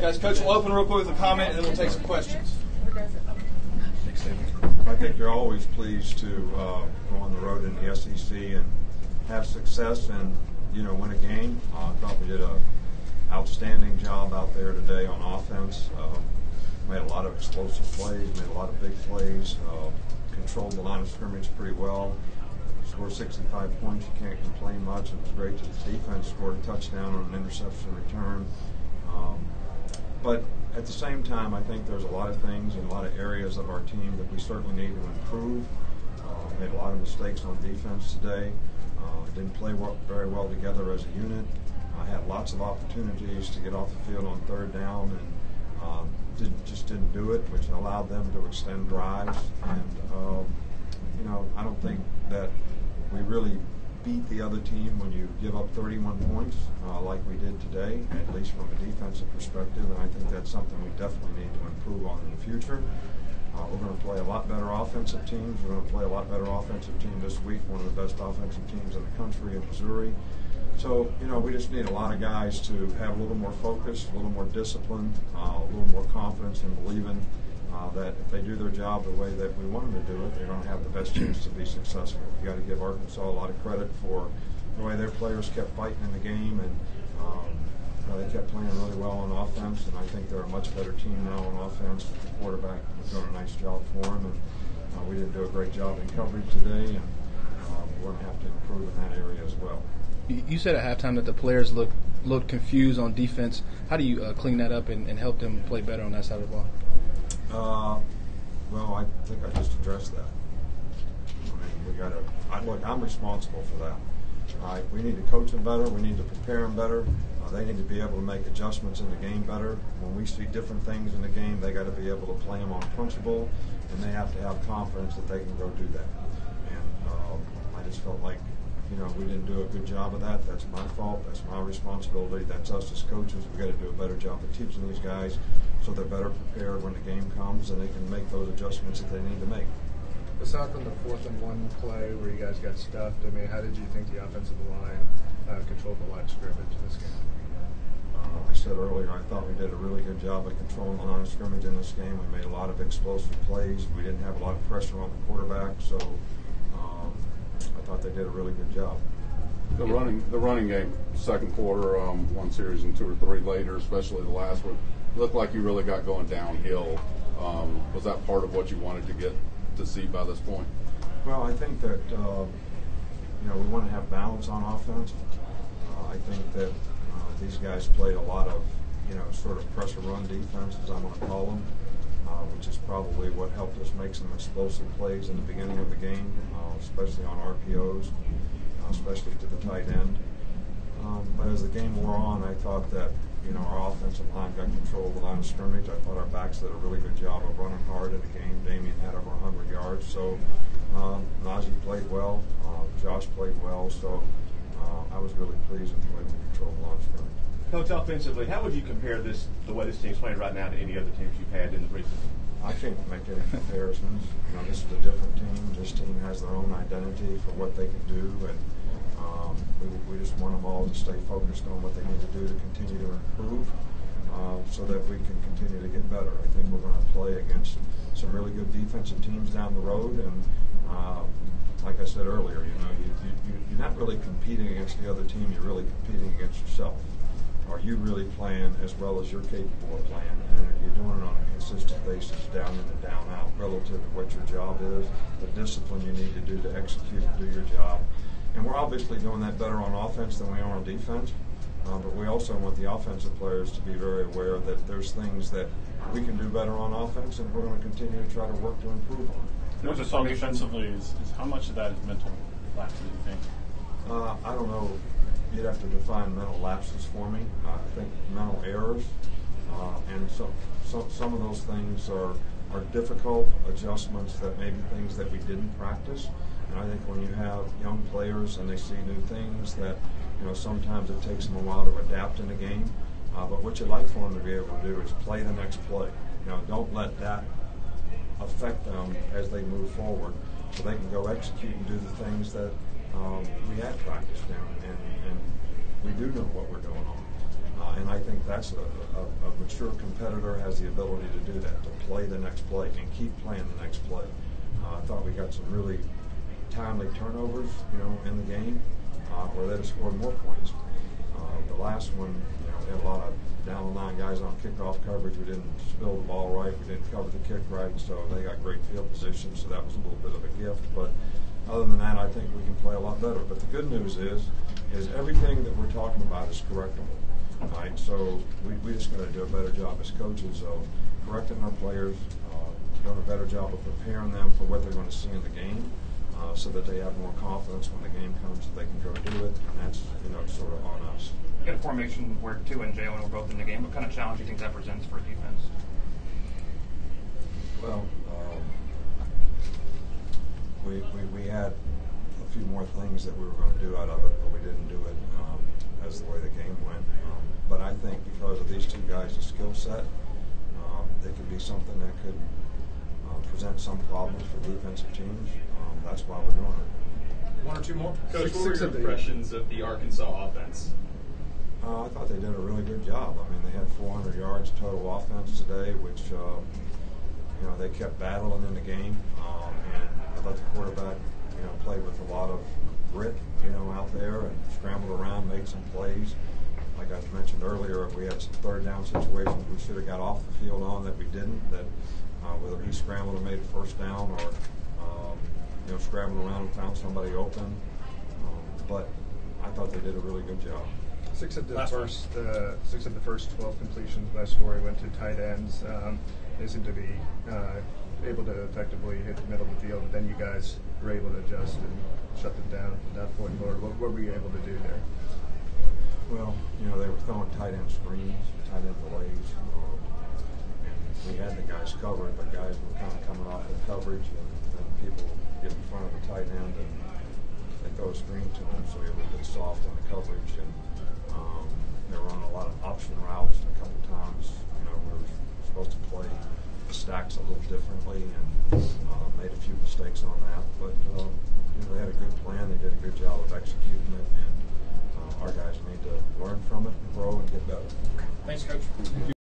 Guys, Coach will open real quick with a comment, and then we'll take some questions. Nick Saban. I think you're always pleased to go on the road in the SEC and have success and, win a game. I thought we did an outstanding job out there today on offense. Made a lot of explosive plays, made a lot of big plays, controlled the line of scrimmage pretty well. Scored 65 points, you can't complain much. It was great that the defense scored a touchdown on an interception return. But at the same time, I think there's a lot of things and a lot of areas of our team that we certainly need to improve. Made a lot of mistakes on defense today. Didn't play very well together as a unit. I had lots of opportunities to get off the field on third down and just didn't do it, which allowed them to extend drives. And, I don't think that we really beat the other team when you give up 31 points like we did today, at least from a defensive perspective, and I think that's something we definitely need to improve on in the future. We're going to play a lot better offensive teams. We're going to play a lot better offensive team this week, one of the best offensive teams in the country in Missouri. So, we just need a lot of guys to have a little more focus, a little more discipline, a little more confidence in believing that if they do their job the way that we want them to do it, they're going to have the best chance to be successful. You got to give Arkansas a lot of credit for the way their players kept fighting in the game, and they kept playing really well on offense. And I think they're a much better team now on offense. The quarterback was doing a nice job for them, and we didn't do a great job in coverage today, and we're going to have to improve in that area as well. You said at halftime that the players looked confused on defense. How do you clean that up and help them play better on that side of the ball? Well, I think I just addressed that. I'm responsible for that. We need to coach them better. We need to prepare them better. They need to be able to make adjustments in the game better. When we see different things in the game, they got to be able to play them on principle, and they have to have confidence that they can go do that. And I just felt like, we didn't do a good job of that. That's my fault. That's my responsibility. That's us as coaches. We got to do a better job of teaching these guys so they're better prepared when the game comes and they can make those adjustments that they need to make. Aside from the 4th and 1 play where you guys got stuffed, how did you think the offensive line controlled the line of scrimmage in this game? I said earlier, I thought we did a really good job of controlling the line of scrimmage in this game. We made a lot of explosive plays. We didn't have a lot of pressure on the quarterback, so I thought they did a really good job. The running game, second quarter, one series and 2 or 3 later, especially the last one, looked like you really got going downhill. Was that part of what you wanted to get to see by this point? Well, I think that we want to have balance on offense. I think that these guys played a lot of sort of pressure run defense, as I'm going to call them, which is probably what helped us make some explosive plays in the beginning of the game, especially on RPOs, especially to the tight end. But as the game wore on, I thought that our offensive line got control of the line of scrimmage. I thought our backs did a really good job of running hard in the game. Damian had over 100 yards. So Najee played well. Josh played well. So I was really pleased with the way we controlled the line of scrimmage. Coach, offensively, how would you compare the way this team's playing right now to any other teams you've had in the preseason? I can't make any comparisons. This is a different team. This team has their own identity for what they can do, and we just want them all to stay focused on what they need to do to continue to improve, so that we can continue to get better. I think we're going to play against some really good defensive teams down the road, and like I said earlier, you're not really competing against the other team. You're really competing against yourself. Are you really playing as well as you're capable of playing? And are you doing it on a consistent basis, down in and down out, relative to what your job is, the discipline you need to do to execute and do your job? And we're obviously doing that better on offense than we are on defense. But we also want the offensive players to be very aware that there's things that we can do better on offense, and we're going to continue to try to work to improve on. What you saw defensively is how much of that is mental lapses, do you think? I don't know. You'd have to define mental lapses for me. I think mental errors, and some of those things are difficult adjustments that may be things that we didn't practice. And I think when you have young players and they see new things, that sometimes it takes them a while to adapt in a game. But what you'd like for them to be able to do is play the next play. Don't let that affect them as they move forward, so they can go execute and do the things that we had practiced down, and we do know what we're doing on. And I think that's a mature competitor has the ability to do that, to play the next play and keep playing the next play. I thought we got some really timely turnovers, in the game where they'd have scored more points. The last one, we had a lot of down the line guys on kickoff coverage. We didn't spill the ball right. We didn't cover the kick right, so they got great field position. So that was a little bit of a gift. But other than that, I think we can play a lot better. But the good news is everything that we're talking about is correctable. All right, so we just got to do a better job as coaches of correcting our players, doing a better job of preparing them for what they're going to see in the game, so that they have more confidence when the game comes that they can go do it, and that's sort of on us. You had a formation where Tua and Jalen were both in the game. What kind of challenge do you think that presents for defense? Well, we had a few more things that we were going to do out of it, but we didn't do it as the way the game went. But I think because of these two guys' skill set, they could be something that could present some problems for defensive teams. That's why we're doing it. One or two more? Coach, what were your impressions of the Arkansas offense? I thought they did a really good job. I mean, they had 400 yards total offense today, which they kept battling in the game, and I thought the quarterback played with a lot of grit out there and scrambled around, made some plays. Like I mentioned earlier, we had some third down situations we should have got off the field on that we didn't. That whether he scrambled and made a first down or scrambled around and found somebody open, but I thought they did a really good job. Six of the first 12 completions by Story went to tight ends. They seem to be able to effectively hit the middle of the field, but then you guys were able to adjust and shut them down at that point. What were you able to do there? Well, they were throwing tight end screens, tight end delays. And we had the guys covered, but guys were kind of coming off the coverage, and then people get in front of the tight end and they throw a screen to them, so we were a bit soft on the coverage. And they were on a lot of option routes, and a couple times, we were supposed to play the stacks a little differently, and made a few mistakes on that. But they had a good plan. They did a good job of executing